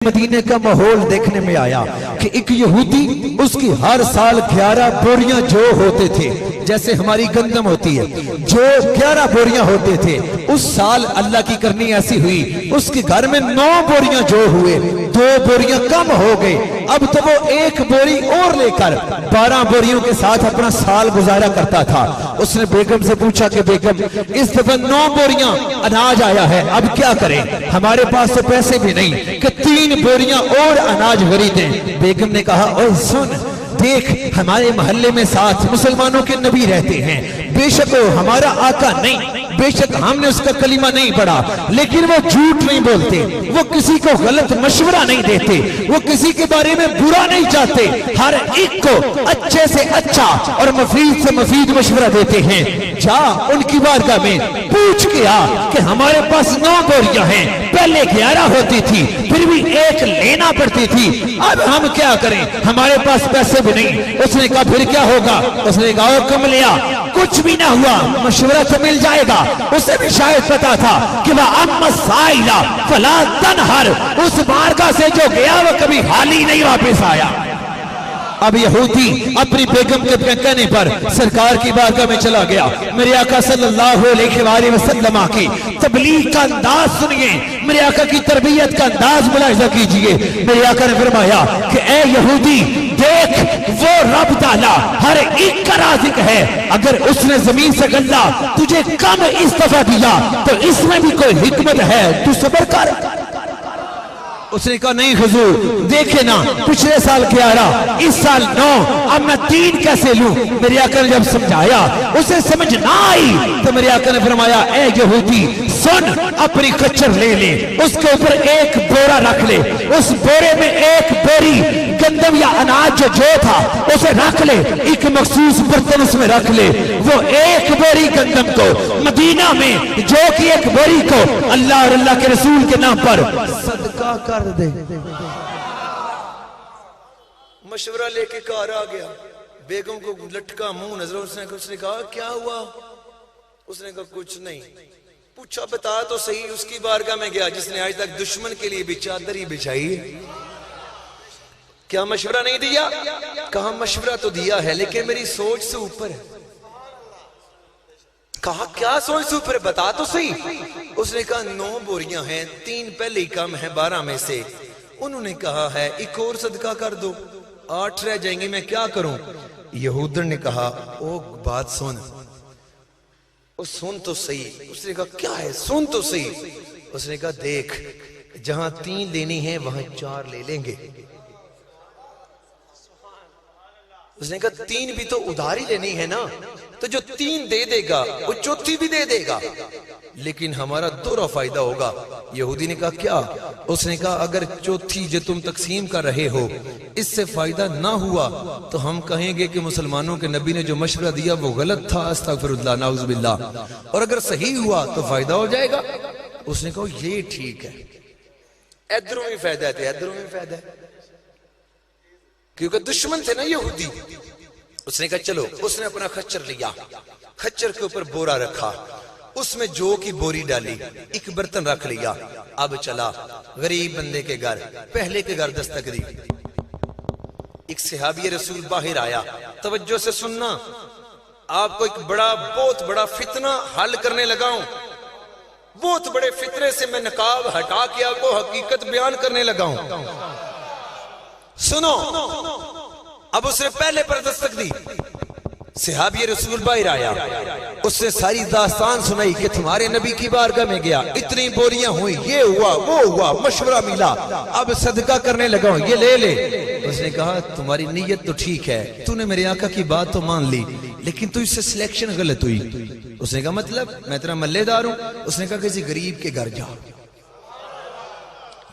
مدینے کا ماحول دیکھنے میں آیا کہ ایک یہودی اس کی ہر سال 11 بوریاں جو ہوتے تھے، جیسے ہماری گندم ہوتی ہے، جو 11 بوریاں ہوتے تھے، اس سال اللہ کی کرنی ایسی ہوئی اس کے گھر میں 9 بوریاں جو ہوئے، 2 بوریاں کم ہو گئے، اب تو وہ 1 بوری اور لے کر 12 بوریوں کے ساتھ اپنا سال گزارا کرتا تھا۔ اس نے بیگم سے پوچھا کہ بیگم اس دفعہ 9 بوریاں اناج آیا ہے، اب کیا کریں؟ ہمارے پاس تو پیسے بھی نہیں کہ 3 بوریاں اور اناج خریدیں۔ بیگم نے کہا اوہ سن، دیکھ ہمارے محلے میں 7 مسلمانوں کے نبی رہتے ہیں، بے شک وہ ہمارا آقا نہیں، بے شک ہم نے اس کا کلمہ نہیں پڑھا، لیکن وہ جھوٹ نہیں بولتے، وہ کسی کو غلط مشورہ نہیں دیتے، وہ کسی کے بارے میں برا نہیں چاہتے، ہر ایک کو اچھے سے اچھا اور مفید سے مفید مشورہ دیتے ہیں۔ جا ان کی بارگاہ میں پوچھ کے آ کہ ہمارے پاس 9 بوریاں ہیں، پہلے 11 ہوتی تھی، پھر بھی 1 لینا پڑتی تھی، اب ہم کیا کریں؟ ہمارے پاس پیسے بھی نہیں۔ اس نے کہا پھر کیا ہوگا؟ اس نے کہا او کم لیا، کچھ بھی نہ ہوا، مشورہ تو مل جائے گا۔ اسے بھی شاید پتا تھا کہ وہ اما سائلہ فلا تنہر، اس بارگاہ سے جو گیا وہ کبھی حالی نہیں واپس آیا۔ اب یہودی اپنی بیگم کے کہنے پر سرکار کی بارگاہ میں چلا گیا۔ میرے آقا صلی اللہ علیہ وآلہ وسلم کی تبلیغ کا انداز سنیے، میرے آقا کی تربیت کا انداز ملاحظہ کیجئے۔ میرے آقا نے فرمایا کہ اے یہودی دیکھ، وہ رب تعالیٰ ہر ایک کا رازق ہے، اگر اس نے زمین سے غلہ تجھے کم اس دفعہ دیا تو اس میں بھی کوئی حکمت ہے، تو صبر کر۔ اس نے کہا نہیں حضور، دیکھے نا پچھلے سال 11، اس سال 9، اب میں 3 کیسے لوں؟ میرے آقا نے جب سمجھایا اسے سمجھ نہ آئی تو میرے آقا نے فرمایا اے یہودی سن، اپنی کچر لے لے، اس کے اوپر 1 بورا رکھ لے، اس بورے میں 1 بوری گندم یا اناج جو تھا اسے رکھ لے، ایک مخصوص برتن اس میں رکھ لے، وہ 1 بوری گندم کو مدینہ میں جو کہ 1 بوری کو اللہ اور اللہ کے رسول کے نام پر صدقہ کر دے۔ مشورہ لے کے کار آ گیا، بیگم کو لٹکا منہ نظر، اس نے کہا کیا ہوا؟ اس نے کہا کچھ نہیں۔ پوچھا بتا تو صحیح، اس کی بارگاہ میں گیا جس نے آج تک دشمن کے لیے بھی چادر ہی بچھائی ہے، کیا مشورہ نہیں دیا؟ کہا مشورہ تو دیا ہے لیکن میری سوچ سے اوپر ہے۔ کہا کیا سوچ سے اوپر ہے؟ بتا تو صحیح۔ اس نے کہا 9 بوریاں ہیں، 3 پہلے ہی کم ہیں 12 میں سے، انہوں نے کہا ہے 1 اور صدقہ کر دو، 8 رہ جائیں گے، میں کیا کروں؟ یہودن نے کہا او بات سن، او سن تو صحیح۔ اس نے کہا کیا ہے؟ سن تو صحیح۔ اس نے کہا دیکھ، جہاں 3 لینی ہیں وہاں 4 لے لیں گے۔ اس نے کہا 3 بھی تو ادھاری لینی ہے نا، تو جو 3 دے دے گا وہ 4تھی بھی دے دے گا، لیکن ہمارا دورہ فائدہ ہوگا۔ یہودی نے کہا کیا؟ اس نے کہا اگر 4تھی جو تم تقسیم کر رہے ہو اس سے فائدہ نہ ہوا تو ہم کہیں گے کہ مسلمانوں کے نبی نے جو مشورہ دیا وہ غلط تھا، استغفر اللہ نعوذ باللہ، اور اگر صحیح ہوا تو فائدہ ہو جائے گا۔ اس نے کہا یہ ٹھیک ہے، ادھروں میں فائدہ ہے، ادھروں میں فائدہ ہے، کیونکہ دشمن تھے نا یہودی۔ اس نے کہا چلو، اس نے اپنا خچر لیا، خچر کے اوپر بورا رکھا، اس میں جو کی بوری ڈالی، 1 برتن رکھ لیا، اب چلا غریب بندے کے گھر، پہلے کے گھر دستک دی۔ ایک صحابی رسول باہر آیا، توجہ سے سننا، آپ کو ایک بہت بڑا فتنہ حل کرنے لگا ہوں، بہت بڑے فتنے سے میں نقاب ہٹا کے آپ کو حقیقت بیان کرنے لگا ہوں، سنو۔ اب اس نے پہلے پر دستک دی، صحابی رسول باہر آیا، اس نے ساری داستان سنائی کہ تمہارے نبی کی بارگاہ میں گیا، اتنی بوریاں ہوئی، یہ ہوا وہ ہوا، مشورہ ملا، اب صدقہ کرنے لگا ہوں، یہ لے لے۔ اس نے کہا تمہاری نیت تو ٹھیک ہے، تو نے میرے آقا کی بات تو مان لی، لیکن تو اس سے سلیکشن غلط ہوئی۔ اس نے کہا مطلب میں تیرا محلے دار ہوں؟ اس نے کہا کسی غریب کے گھر جا۔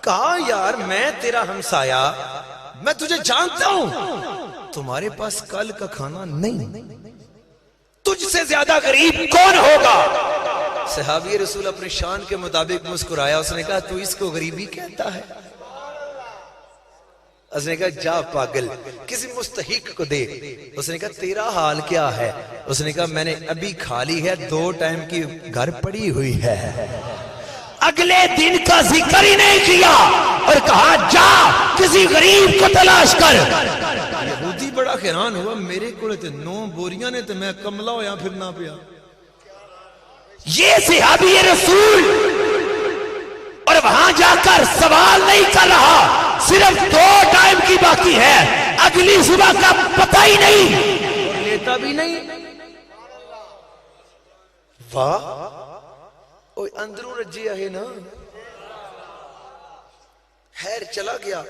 کہا یار میں تیرا ہمسایا، میں تجھے جانتا ہوں، تمہارے پاس کل کا کھانا نہیں، تجھ سے زیادہ غریب کون ہوگا؟ صحابی رسول اپنے شان کے مطابق مسکرایا، اس نے کہا تو اس کو غریبی کہتا ہے؟ اس نے کہا جا پاگل، کسی مستحق کو دے۔ اس نے کہا تیرا حال کیا ہے؟ اس نے کہا میں نے ابھی کھا لی ہے، 2 ٹائم کی گھر پڑی ہوئی ہے، اگلے دن کا ذکر ہی نہیں کیا اور کہا جا کسی غریب کو تلاش کر. یہودی بڑا حیران ہوا, میرے کو 9 بوریاں نے تو میں کملا ہویا پھرنا پیا. یہ صحابی رسول اور وہاں جا کر سوال نہیں کر رہا, صرف 2 ٹائم کی باقی ہے, اگلی صبح کا پتہ ہی نہیں, لیتا بھی نہیں. واہ اوہ اندروں رجیا ہے نا. خیر چلا گیا,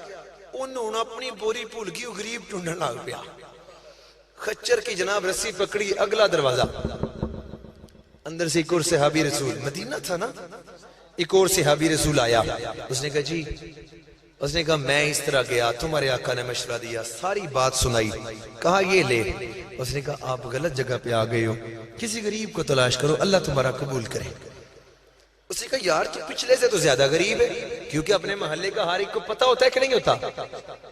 انہوں اپنی بوری بھول گئی, غریب ڈھونڈنے لگ پیا. خچر کی جناب رسی پکڑی, اگلا دروازہ, اندر سے ایک اور صحابی رسول, مدینہ تھا نا, ایک اور صحابی رسول آیا. اس نے کہا جی, اس نے کہا میں اس طرح گیا, تمہارے آقا نے مشورہ دیا, ساری بات سنائی, کہا یہ لے. اس نے کہا آپ غلط جگہ پہ آ گئے ہو, کسی غریب کو تلاش کرو, اللہ تمہارا قبول کرے. اس نے کہا یار تو پچھلے سے تو زیادہ غریب ہے, کیونکہ اپنے محلے کا ہر ایک کو پتہ ہوتا ہے کہ نہیں ہوتا,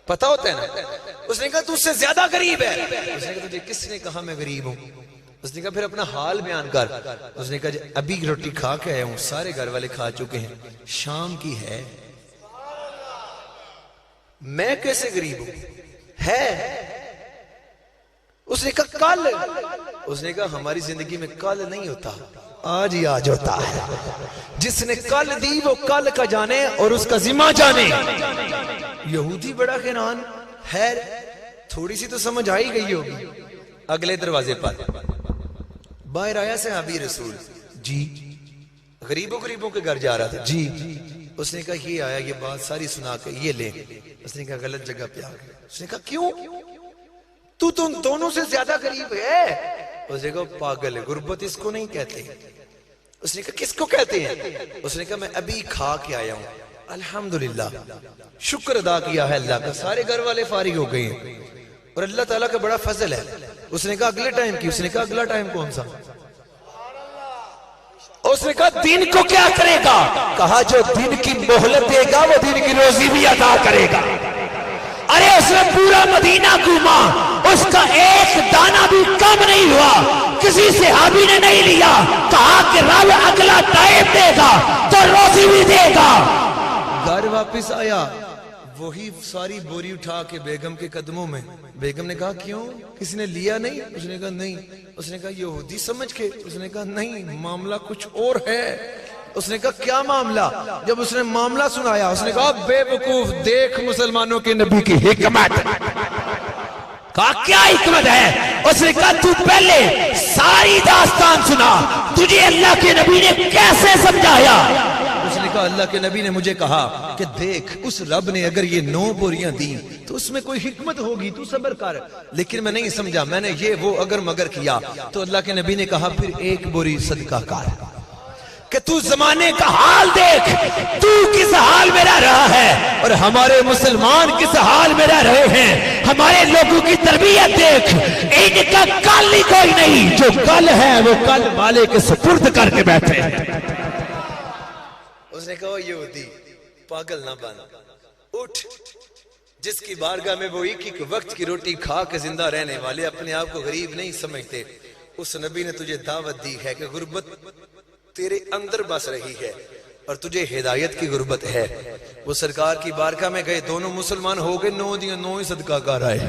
پتہ ہوتا ہے نا. اس نے کہا تو اس سے زیادہ غریب ہے. اس نے کہا تجھے کس نے کہا میں غریب ہوں؟ اس نے کہا پھر اپنا حال بیان کر. اس نے کہا ابھی روٹی کھا کے آیا ہوں, سارے گھر والے کھا چکے ہیں, شام کی ہے, میں کیسے غریب ہوں؟ ہے. اس نے کہا کل. اس نے کہا ہماری زندگی میں کل نہیں ہوتا, آج ہی آج ہوتا ہے. جس نے کل دی وہ کل کا جانے اور اس کا ذمہ جانے. یہودی بڑا حیران. خیر تھوڑی سی تو سمجھ آئی گئی ہوگی. اگلے دروازے پر باہر آیا صحابی رسول, جی غریبوں کے گھر جا رہا تھا, جی. اس نے کہا یہ آیا, یہ بات ساری سنا کے یہ لے. اس نے کہا غلط جگہ پہ آ گیا. اس نے کہا کیوں؟ تو تم دونوں سے زیادہ غریب ہے. اس نے کہا پاگل ہے, غربت اس کو نہیں کہتے. اس نے کہا کس کو کہتے ہیں؟ اس نے کہا میں ابھی کھا کے آیا ہوں, الحمدللہ شکر ادا کیا ہے اللہ کا, سارے گھر والے فارغ ہو گئے ہیں اور اللہ تعالیٰ کا بڑا فضل ہے. اس نے کہا اگلے ٹائم کی. اس نے کہا اگلا ٹائم کون سا؟ اس نے کہا دن کو کیا کرے گا؟ کہا جو دن کی مہلت دے گا وہ دن کی روزی بھی عطا کرے گا. ارے اس نے پورا مدینہ گھوما, اس کا ایک دانہ بھی کم نہیں ہوا, کسی صحابی نے نہیں لیا. کہا کہ رب اگلا ٹائم دے گا تو روزی بھی دے گا. گھر واپس آیا, وہی ساری بوری اٹھا کے بیگم کے قدموں میں. بیگم نے کہا کیوں, کسی نے لیا نہیں؟ اس نے کہا نہیں. اس نے کہا یہودی سمجھ کے؟ اس نے کہا نہیں, معاملہ کچھ اور ہے. اس نے کہا کیا معاملہ؟ جب اس نے معاملہ سنایا اس نے کہا بے وقوف, دیکھ مسلمانوں کے نبی کی حکمت. کہا کیا حکمت ہے؟ اس نے کہا تو پہلے ساری داستان سنا, تجھے اللہ کے نبی نے کیسے سمجھایا؟ اس نے کہا اللہ کے نبی نے مجھے کہا کہ دیکھ اس رب نے اگر یہ 9 بوریاں دی تو اس میں کوئی حکمت ہوگی, تو صبر کر. لیکن میں نہیں سمجھا, میں نے یہ وہ اگر مگر کیا. تو اللہ کے نبی نے کہا پھر 1 بوری صدقہ کر, کہ تو زمانے کا حال دیکھ, تو کس حال میں رہ رہا ہے اور ہمارے مسلمان کس حال میں رہ رہے ہیں. ہمارے لوگوں کی تربیت دیکھ, ان کا کل ہی کوئی نہیں, جو کل ہے وہ کل والے کے سپرد کر کے بیٹھے ہیں. اس نے کہا یہودی پاگل نہ بن, اٹھ. جس کی بارگاہ میں وہ ایک وقت کی روٹی کھا کے زندہ رہنے والے اپنے آپ کو غریب نہیں سمجھتے, اس نبی نے تجھے دعوت دی ہے کہ غربت تیرے اندر بس رہی ہے اور تجھے ہدایت کی غربت ہے. وہ سرکار کی بارگاہ میں گئے, دونوں مسلمان ہو گئے, 9 دن 9 ہی صدقہ کر آئے.